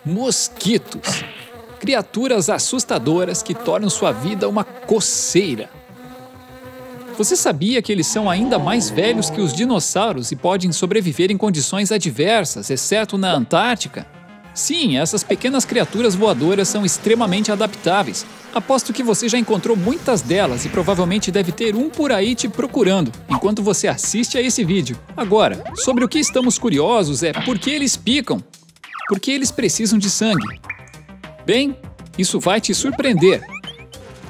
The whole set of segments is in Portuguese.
Mosquitos. Criaturas assustadoras que tornam sua vida uma coceira. Você sabia que eles são ainda mais velhos que os dinossauros e podem sobreviver em condições adversas, exceto na Antártica? Sim, essas pequenas criaturas voadoras são extremamente adaptáveis. Aposto que você já encontrou muitas delas e provavelmente deve ter um por aí te procurando, enquanto você assiste a esse vídeo. Agora, sobre o que estamos curiosos é por que eles picam? Por que eles precisam de sangue? Bem, isso vai te surpreender.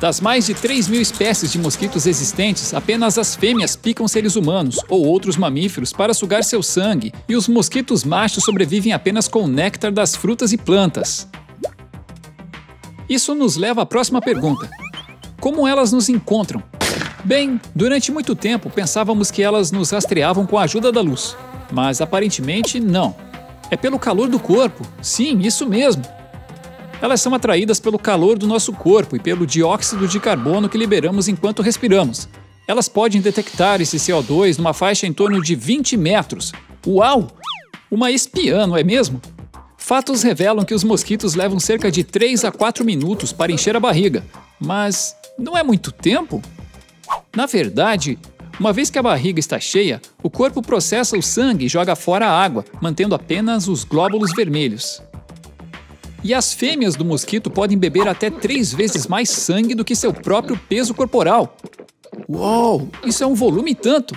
Das mais de 3.000 espécies de mosquitos existentes, apenas as fêmeas picam seres humanos ou outros mamíferos para sugar seu sangue, e os mosquitos machos sobrevivem apenas com o néctar das frutas e plantas. Isso nos leva à próxima pergunta. Como elas nos encontram? Bem, durante muito tempo pensávamos que elas nos rastreavam com a ajuda da luz, mas aparentemente não. É pelo calor do corpo. Sim, isso mesmo. Elas são atraídas pelo calor do nosso corpo e pelo dióxido de carbono que liberamos enquanto respiramos. Elas podem detectar esse CO2 numa faixa em torno de 20 metros. Uau! Uma espiã, não é mesmo? Fatos revelam que os mosquitos levam cerca de 3 a 4 minutos para encher a barriga. Mas não é muito tempo? Na verdade, uma vez que a barriga está cheia, o corpo processa o sangue e joga fora a água, mantendo apenas os glóbulos vermelhos. E as fêmeas do mosquito podem beber até 3 vezes mais sangue do que seu próprio peso corporal. Uou, isso é um volume e tanto!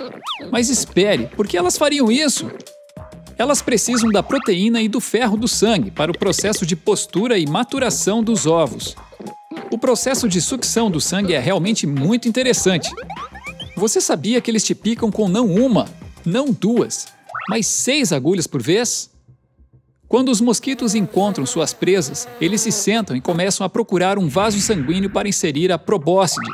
Mas espere, por que elas fariam isso? Elas precisam da proteína e do ferro do sangue para o processo de postura e maturação dos ovos. O processo de sucção do sangue é realmente muito interessante. Você sabia que eles te picam com não uma, não duas, mas 6 agulhas por vez? Quando os mosquitos encontram suas presas, eles se sentam e começam a procurar um vaso sanguíneo para inserir a probóscide.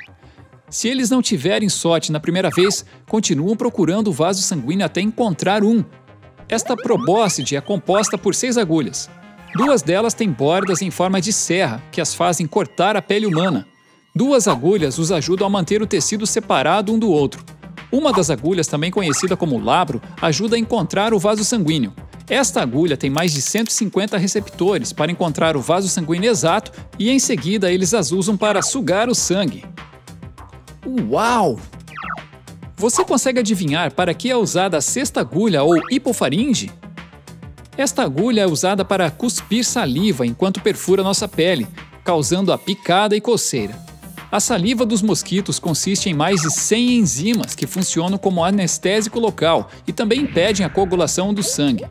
Se eles não tiverem sorte na primeira vez, continuam procurando o vaso sanguíneo até encontrar um. Esta probóscide é composta por 6 agulhas. 2 delas têm bordas em forma de serra, que as fazem cortar a pele humana. 2 agulhas os ajudam a manter o tecido separado um do outro. Uma das agulhas, também conhecida como labro, ajuda a encontrar o vaso sanguíneo. Esta agulha tem mais de 150 receptores para encontrar o vaso sanguíneo exato e, em seguida, eles as usam para sugar o sangue. Uau! Você consegue adivinhar para que é usada a 6ª agulha ou hipofaringe? Esta agulha é usada para cuspir saliva enquanto perfura nossa pele, causando a picada e coceira. A saliva dos mosquitos consiste em mais de 100 enzimas que funcionam como anestésico local e também impedem a coagulação do sangue.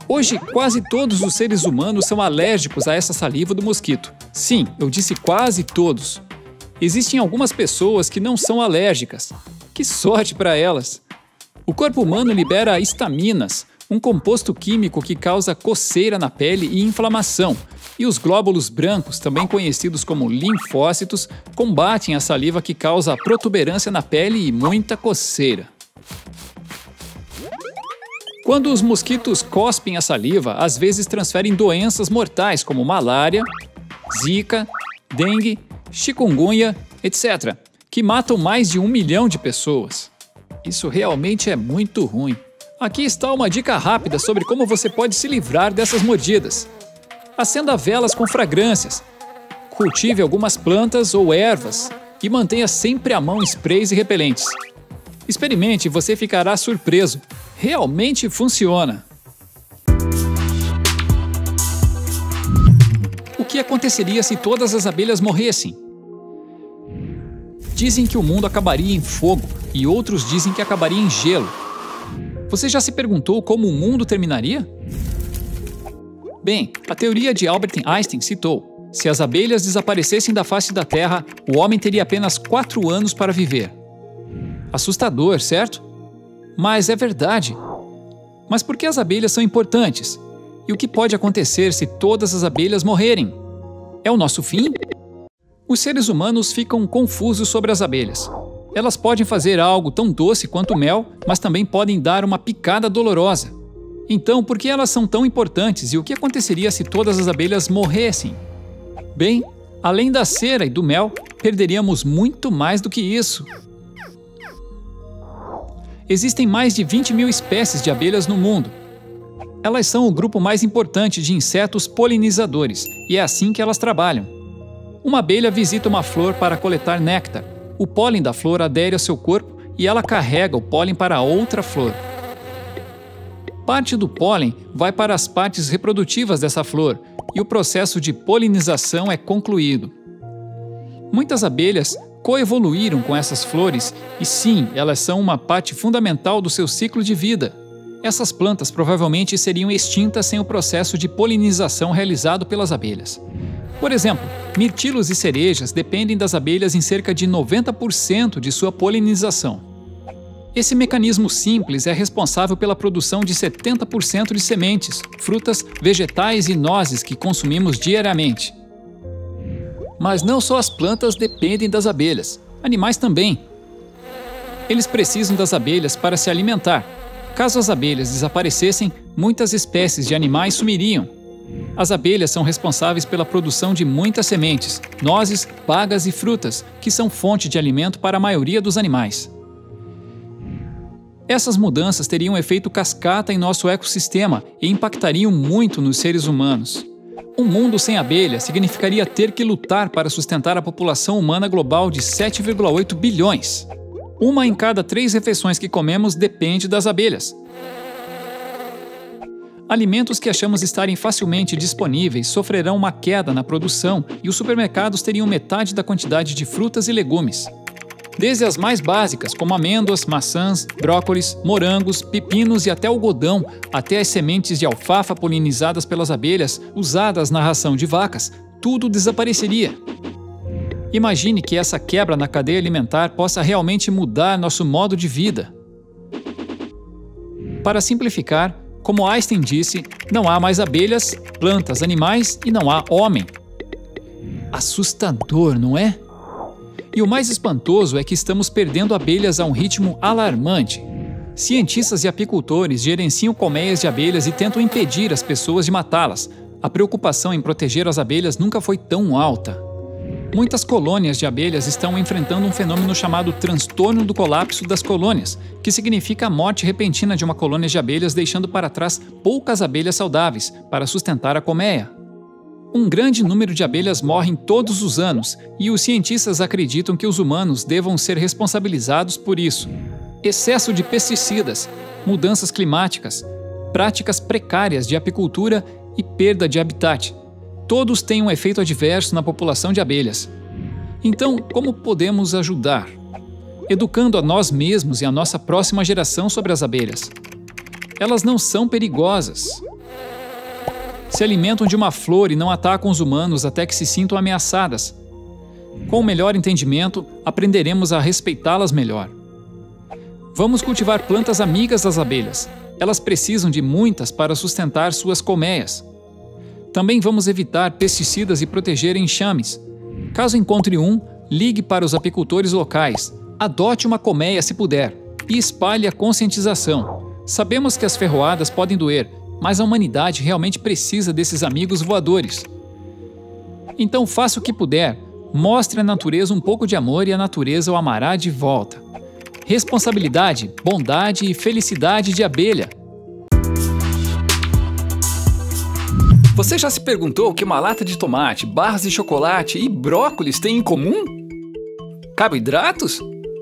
Hoje, quase todos os seres humanos são alérgicos a essa saliva do mosquito. Sim, eu disse quase todos. Existem algumas pessoas que não são alérgicas. Que sorte para elas! O corpo humano libera histaminas, um composto químico que causa coceira na pele e inflamação, e os glóbulos brancos, também conhecidos como linfócitos, combatem a saliva que causa protuberância na pele e muita coceira. Quando os mosquitos cospem a saliva, às vezes transferem doenças mortais como malária, zika, dengue, chikungunya, etc., que matam mais de 1 milhão de pessoas. Isso realmente é muito ruim. Aqui está uma dica rápida sobre como você pode se livrar dessas mordidas. Acenda velas com fragrâncias. Cultive algumas plantas ou ervas e mantenha sempre à mão sprays e repelentes. Experimente e você ficará surpreso. Realmente funciona. O que aconteceria se todas as abelhas morressem? Dizem que o mundo acabaria em fogo e outros dizem que acabaria em gelo. Você já se perguntou como o mundo terminaria? Bem, a teoria de Albert Einstein citou: se as abelhas desaparecessem da face da Terra, o homem teria apenas 4 anos para viver. Assustador, certo? Mas é verdade. Mas por que as abelhas são importantes? E o que pode acontecer se todas as abelhas morrerem? É o nosso fim? Os seres humanos ficam confusos sobre as abelhas. Elas podem fazer algo tão doce quanto o mel, mas também podem dar uma picada dolorosa. Então, por que elas são tão importantes e o que aconteceria se todas as abelhas morressem? Bem, além da cera e do mel, perderíamos muito mais do que isso. Existem mais de 20.000 espécies de abelhas no mundo. Elas são o grupo mais importante de insetos polinizadores e é assim que elas trabalham. Uma abelha visita uma flor para coletar néctar. O pólen da flor adere ao seu corpo e ela carrega o pólen para outra flor. Parte do pólen vai para as partes reprodutivas dessa flor e o processo de polinização é concluído. Muitas abelhas coevoluíram com essas flores e sim, elas são uma parte fundamental do seu ciclo de vida. Essas plantas provavelmente seriam extintas sem o processo de polinização realizado pelas abelhas. Por exemplo, mirtilos e cerejas dependem das abelhas em cerca de 90% de sua polinização. Esse mecanismo simples é responsável pela produção de 70% de sementes, frutas, vegetais e nozes que consumimos diariamente. Mas não só as plantas dependem das abelhas, animais também. Eles precisam das abelhas para se alimentar. Caso as abelhas desaparecessem, muitas espécies de animais sumiriam. As abelhas são responsáveis pela produção de muitas sementes, nozes, bagas e frutas, que são fonte de alimento para a maioria dos animais. Essas mudanças teriam um efeito cascata em nosso ecossistema e impactariam muito nos seres humanos. Um mundo sem abelhas significaria ter que lutar para sustentar a população humana global de 7,8 bilhões. Uma em cada 3 refeições que comemos depende das abelhas. Alimentos que achamos estarem facilmente disponíveis sofrerão uma queda na produção e os supermercados teriam metade da quantidade de frutas e legumes. Desde as mais básicas, como amêndoas, maçãs, brócolis, morangos, pepinos e até algodão, até as sementes de alfafa polinizadas pelas abelhas, usadas na ração de vacas, tudo desapareceria. Imagine que essa quebra na cadeia alimentar possa realmente mudar nosso modo de vida. Para simplificar, como Einstein disse, não há mais abelhas, plantas, animais e não há homem. Assustador, não é? E o mais espantoso é que estamos perdendo abelhas a um ritmo alarmante. Cientistas e apicultores gerenciam colmeias de abelhas e tentam impedir as pessoas de matá-las. A preocupação em proteger as abelhas nunca foi tão alta. Muitas colônias de abelhas estão enfrentando um fenômeno chamado transtorno do colapso das colônias, que significa a morte repentina de uma colônia de abelhas deixando para trás poucas abelhas saudáveis para sustentar a colmeia. Um grande número de abelhas morrem todos os anos e os cientistas acreditam que os humanos devam ser responsabilizados por isso. Excesso de pesticidas, mudanças climáticas, práticas precárias de apicultura e perda de habitat. Todos têm um efeito adverso na população de abelhas. Então, como podemos ajudar? Educando a nós mesmos e a nossa próxima geração sobre as abelhas. Elas não são perigosas. Se alimentam de uma flor e não atacam os humanos até que se sintam ameaçadas. Com o melhor entendimento, aprenderemos a respeitá-las melhor. Vamos cultivar plantas amigas das abelhas. Elas precisam de muitas para sustentar suas colmeias. Também vamos evitar pesticidas e proteger enxames. Caso encontre um, ligue para os apicultores locais. Adote uma colmeia se puder e espalhe a conscientização. Sabemos que as ferroadas podem doer, mas a humanidade realmente precisa desses amigos voadores. Então faça o que puder, mostre à natureza um pouco de amor e a natureza o amará de volta. Responsabilidade, bondade e felicidade de abelha. Você já se perguntou o que uma lata de tomate, barras de chocolate e brócolis têm em comum? Carboidratos?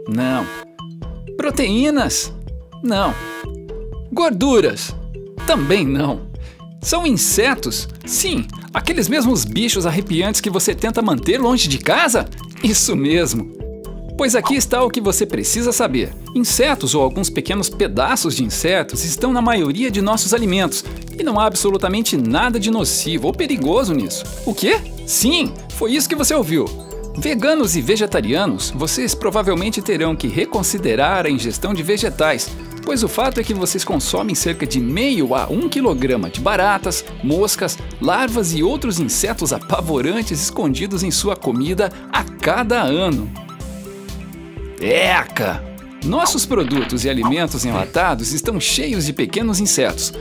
Não. Proteínas? Não. Gorduras? Também não. São insetos? Sim, aqueles mesmos bichos arrepiantes que você tenta manter longe de casa? Isso mesmo. Pois aqui está o que você precisa saber. Insetos ou alguns pequenos pedaços de insetos estão na maioria de nossos alimentos e não há absolutamente nada de nocivo ou perigoso nisso. O quê? Sim, foi isso que você ouviu. Veganos e vegetarianos, vocês provavelmente terão que reconsiderar a ingestão de vegetais, pois o fato é que vocês consomem cerca de meio a 1 quilograma de baratas, moscas, larvas e outros insetos apavorantes escondidos em sua comida a cada ano. Eca! Nossos produtos e alimentos enlatados estão cheios de pequenos insetos.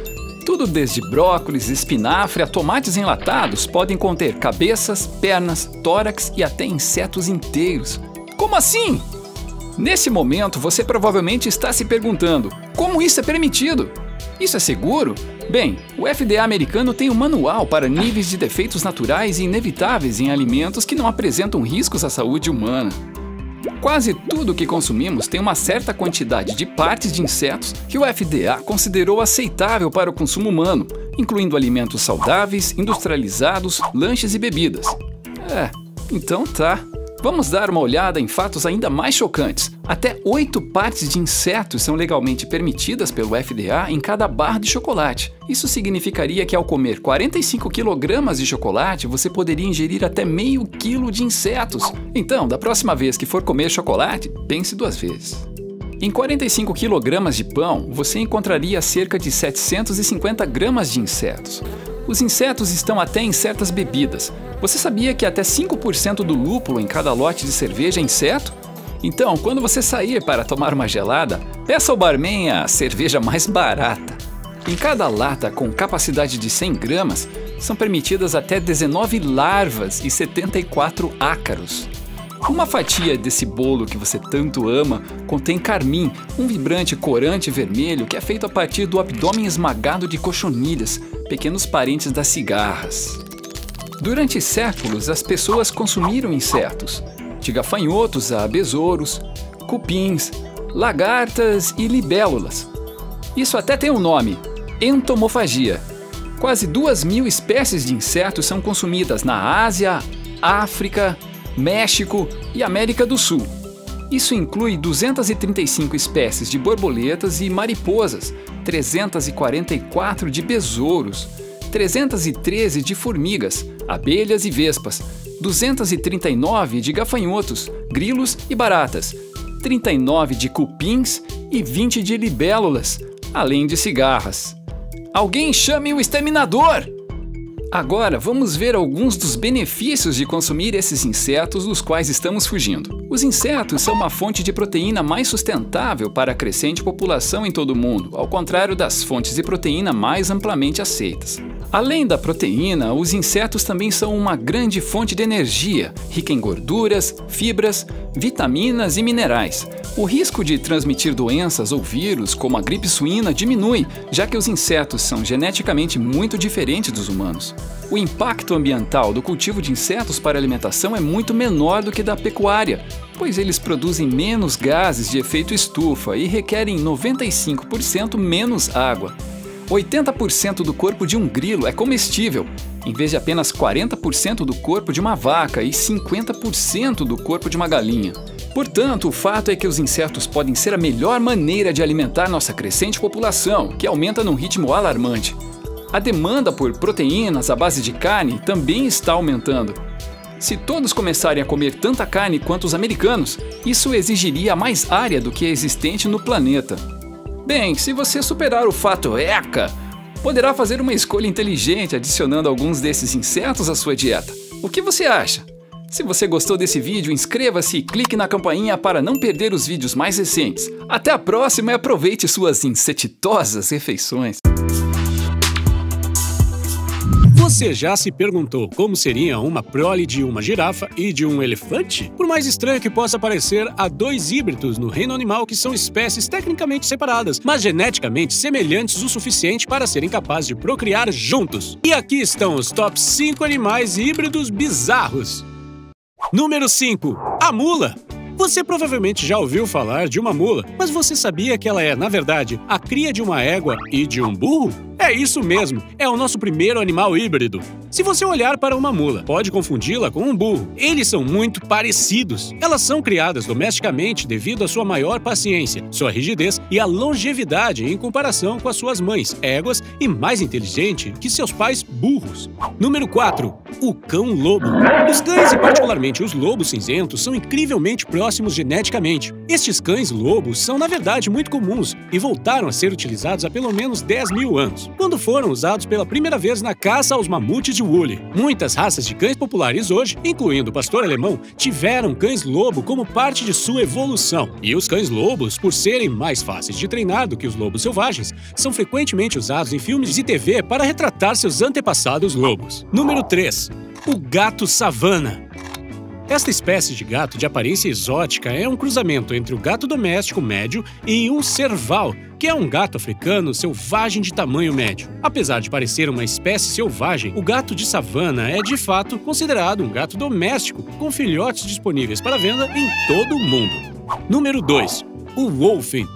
Tudo desde brócolis, espinafre a tomates enlatados podem conter cabeças, pernas, tórax e até insetos inteiros. Como assim? Nesse momento, você provavelmente está se perguntando: como isso é permitido? Isso é seguro? Bem, o FDA americano tem um manual para níveis de defeitos naturais e inevitáveis em alimentos que não apresentam riscos à saúde humana. Quase tudo que consumimos tem uma certa quantidade de partes de insetos que o FDA considerou aceitável para o consumo humano, incluindo alimentos saudáveis, industrializados, lanches e bebidas. Então tá. Vamos dar uma olhada em fatos ainda mais chocantes. Até 8 partes de insetos são legalmente permitidas pelo FDA em cada barra de chocolate. Isso significaria que ao comer 45 kg de chocolate, você poderia ingerir até meio quilo de insetos. Então, da próxima vez que for comer chocolate, pense 2 vezes. Em 45 kg de pão, você encontraria cerca de 750 gramas de insetos. Os insetos estão até em certas bebidas. Você sabia que até 5% do lúpulo em cada lote de cerveja é inseto? Então, quando você sair para tomar uma gelada, peça ao barman a cerveja mais barata. Em cada lata com capacidade de 100 gramas, são permitidas até 19 larvas e 74 ácaros. Uma fatia desse bolo que você tanto ama contém carmim, um vibrante corante vermelho que é feito a partir do abdômen esmagado de cochonilhas, pequenos parentes das cigarras. Durante séculos, as pessoas consumiram insetos, de gafanhotos a besouros, cupins, lagartas e libélulas. Isso até tem um nome: entomofagia. Quase 2.000 espécies de insetos são consumidas na Ásia, África, México e América do Sul. Isso inclui 235 espécies de borboletas e mariposas, 344 de besouros, 313 de formigas, abelhas e vespas, 239 de gafanhotos, grilos e baratas, 39 de cupins e 20 de libélulas, além de cigarras. Alguém chame o exterminador! Agora vamos ver alguns dos benefícios de consumir esses insetos dos quais estamos fugindo. Os insetos são uma fonte de proteína mais sustentável para a crescente população em todo o mundo, ao contrário das fontes de proteína mais amplamente aceitas. Além da proteína, os insetos também são uma grande fonte de energia, rica em gorduras, fibras, vitaminas e minerais. O risco de transmitir doenças ou vírus, como a gripe suína, diminui, já que os insetos são geneticamente muito diferentes dos humanos. O impacto ambiental do cultivo de insetos para alimentação é muito menor do que da pecuária, pois eles produzem menos gases de efeito estufa e requerem 95% menos água. 80% do corpo de um grilo é comestível, em vez de apenas 40% do corpo de uma vaca e 50% do corpo de uma galinha. Portanto, o fato é que os insetos podem ser a melhor maneira de alimentar nossa crescente população, que aumenta num ritmo alarmante. A demanda por proteínas à base de carne também está aumentando. Se todos começarem a comer tanta carne quanto os americanos, isso exigiria mais área do que é existente no planeta. Bem, se você superar o fato ECA, poderá fazer uma escolha inteligente adicionando alguns desses insetos à sua dieta. O que você acha? Se você gostou desse vídeo, inscreva-se e clique na campainha para não perder os vídeos mais recentes. Até a próxima e aproveite suas insetitosas refeições. Você já se perguntou como seria uma prole de uma girafa e de um elefante? Por mais estranho que possa parecer, há 2 híbridos no reino animal que são espécies tecnicamente separadas, mas geneticamente semelhantes o suficiente para serem capazes de procriar juntos. E aqui estão os top 5 animais híbridos bizarros. Número 5. A mula. Você provavelmente já ouviu falar de uma mula, mas você sabia que ela é, na verdade, a cria de uma égua e de um burro? É isso mesmo, é o nosso primeiro animal híbrido. Se você olhar para uma mula, pode confundi-la com um burro. Eles são muito parecidos. Elas são criadas domesticamente devido à sua maior paciência, sua rigidez e a longevidade em comparação com as suas mães, éguas, e mais inteligente que seus pais burros. Número 4. O cão-lobo. Os cães, e particularmente os lobos cinzentos, são incrivelmente próximos geneticamente. Estes cães-lobos são, na verdade, muito comuns e voltaram a ser utilizados há pelo menos 10.000 anos, quando foram usados pela primeira vez na caça aos mamutes de Woolly. Muitas raças de cães populares hoje, incluindo o pastor alemão, tiveram cães-lobo como parte de sua evolução. E os cães-lobos, por serem mais fáceis de treinar do que os lobos selvagens, são frequentemente usados em filmes de TV para retratar seus antepassados lobos. Número 3. O gato savana. Esta espécie de gato de aparência exótica é um cruzamento entre o gato doméstico médio e um serval, que é um gato africano selvagem de tamanho médio. Apesar de parecer uma espécie selvagem, o gato de savana é de fato considerado um gato doméstico, com filhotes disponíveis para venda em todo o mundo. Número 2. O Wolfen.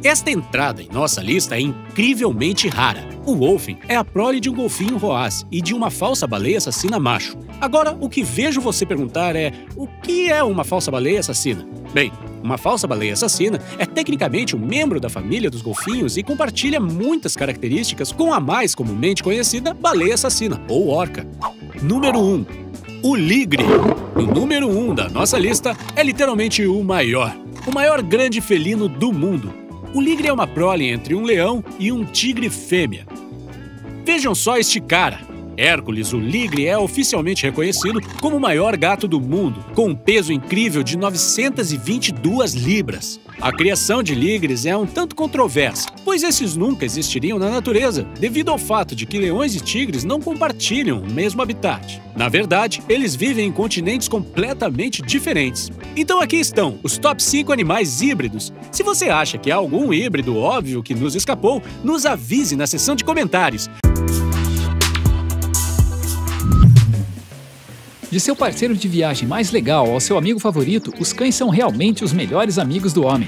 Esta entrada em nossa lista é incrivelmente rara. O Wolfen é a prole de um golfinho roaz e de uma falsa baleia assassina macho. Agora, o que vejo você perguntar é: o que é uma falsa baleia assassina? Bem, uma falsa baleia assassina é tecnicamente um membro da família dos golfinhos e compartilha muitas características com a mais comumente conhecida baleia assassina, ou orca. Número 1. O ligre. O número 1 da nossa lista é literalmente o maior grande felino do mundo. O ligre é uma prole entre um leão e um tigre fêmea. Vejam só este cara. Hércules, o ligre, é oficialmente reconhecido como o maior gato do mundo, com um peso incrível de 922 libras. A criação de ligres é um tanto controversa, pois esses nunca existiriam na natureza, devido ao fato de que leões e tigres não compartilham o mesmo habitat. Na verdade, eles vivem em continentes completamente diferentes. Então aqui estão os top 5 animais híbridos. Se você acha que há algum híbrido óbvio que nos escapou, nos avise na seção de comentários. De seu parceiro de viagem mais legal ao seu amigo favorito, os cães são realmente os melhores amigos do homem.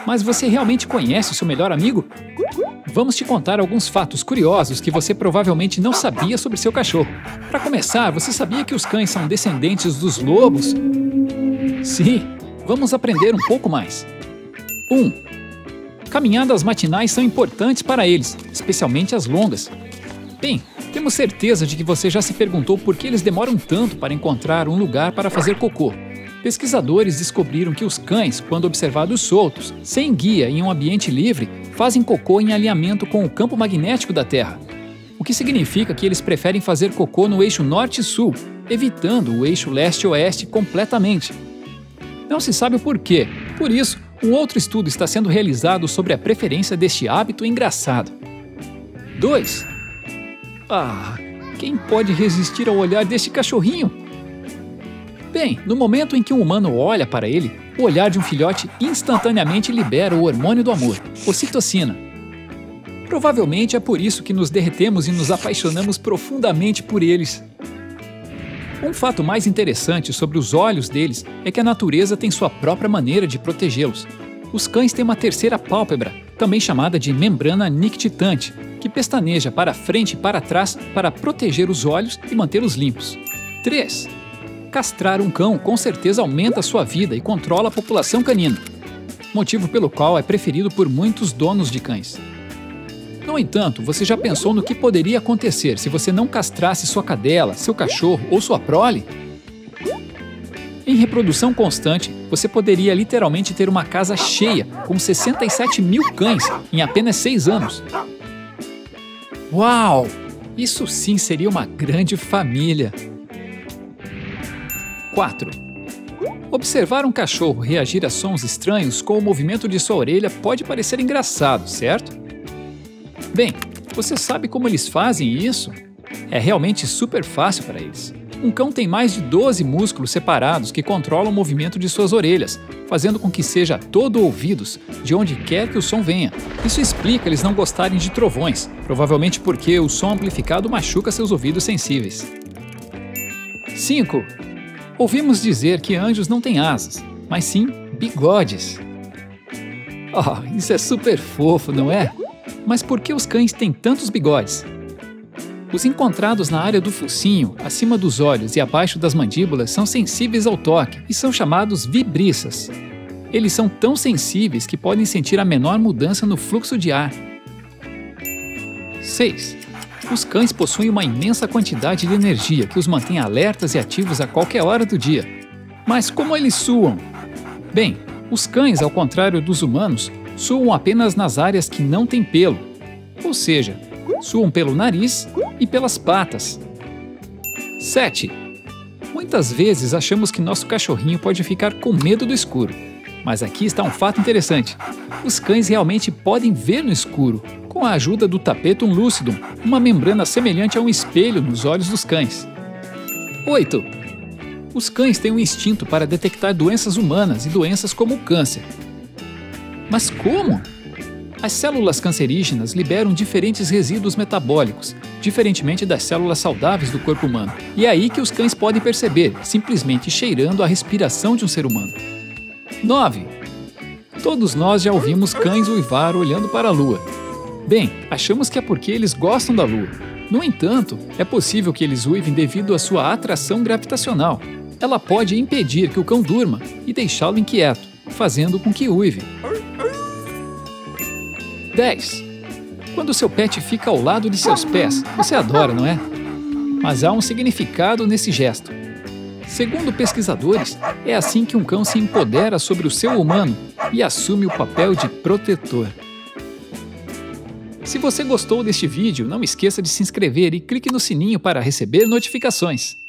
Mas você realmente conhece o seu melhor amigo? Vamos te contar alguns fatos curiosos que você provavelmente não sabia sobre seu cachorro. Para começar, você sabia que os cães são descendentes dos lobos? Sim, vamos aprender um pouco mais. 1. Caminhadas matinais são importantes para eles, especialmente as longas. Bem, temos certeza de que você já se perguntou por que eles demoram tanto para encontrar um lugar para fazer cocô. Pesquisadores descobriram que os cães, quando observados soltos, sem guia em um ambiente livre, fazem cocô em alinhamento com o campo magnético da Terra. O que significa que eles preferem fazer cocô no eixo norte-sul, evitando o eixo leste-oeste completamente. Não se sabe o porquê, por isso, um outro estudo está sendo realizado sobre a preferência deste hábito engraçado. 2. Quem pode resistir ao olhar deste cachorrinho? Bem, no momento em que um humano olha para ele, o olhar de um filhote instantaneamente libera o hormônio do amor, ocitocina. Provavelmente é por isso que nos derretemos e nos apaixonamos profundamente por eles. Um fato mais interessante sobre os olhos deles é que a natureza tem sua própria maneira de protegê-los. Os cães têm uma terceira pálpebra, também chamada de membrana nictitante, que pestaneja para frente e para trás para proteger os olhos e mantê-los limpos. 3. Castrar um cão com certeza aumenta a sua vida e controla a população canina, motivo pelo qual é preferido por muitos donos de cães. No entanto, você já pensou no que poderia acontecer se você não castrasse sua cadela, seu cachorro ou sua prole? Em reprodução constante, você poderia literalmente ter uma casa cheia com 67 mil cães em apenas 6 anos. Uau! Isso sim seria uma grande família. 4. Observar um cachorro reagir a sons estranhos com o movimento de sua orelha pode parecer engraçado, certo? Bem, você sabe como eles fazem isso? É realmente super fácil para eles. Um cão tem mais de 12 músculos separados que controlam o movimento de suas orelhas, fazendo com que seja todo ouvidos, de onde quer que o som venha. Isso explica eles não gostarem de trovões, provavelmente porque o som amplificado machuca seus ouvidos sensíveis. 5. Ouvimos dizer que anjos não têm asas, mas sim bigodes. Isso é super fofo, não é? Mas por que os cães têm tantos bigodes? Os encontrados na área do focinho, acima dos olhos e abaixo das mandíbulas são sensíveis ao toque e são chamados vibriças. Eles são tão sensíveis que podem sentir a menor mudança no fluxo de ar. 6. Os cães possuem uma imensa quantidade de energia que os mantém alertas e ativos a qualquer hora do dia. Mas como eles suam? Bem, os cães, ao contrário dos humanos, suam apenas nas áreas que não têm pelo, ou seja, suam pelo nariz e pelas patas. 7. Muitas vezes achamos que nosso cachorrinho pode ficar com medo do escuro. Mas aqui está um fato interessante. Os cães realmente podem ver no escuro, com a ajuda do tapetum lucidum, uma membrana semelhante a um espelho nos olhos dos cães. 8. Os cães têm um instinto para detectar doenças humanas e doenças como o câncer. Mas como? As células cancerígenas liberam diferentes resíduos metabólicos, diferentemente das células saudáveis do corpo humano. E é aí que os cães podem perceber, simplesmente cheirando a respiração de um ser humano. 9. Todos nós já ouvimos cães uivar olhando para a lua. Bem, achamos que é porque eles gostam da lua. No entanto, é possível que eles uivem devido à sua atração gravitacional. Ela pode impedir que o cão durma e deixá-lo inquieto, fazendo com que uive. 10. Quando seu pet fica ao lado de seus pés, você adora, não é? Mas há um significado nesse gesto. Segundo pesquisadores, é assim que um cão se empodera sobre o seu humano e assume o papel de protetor. Se você gostou deste vídeo, não esqueça de se inscrever e clique no sininho para receber notificações.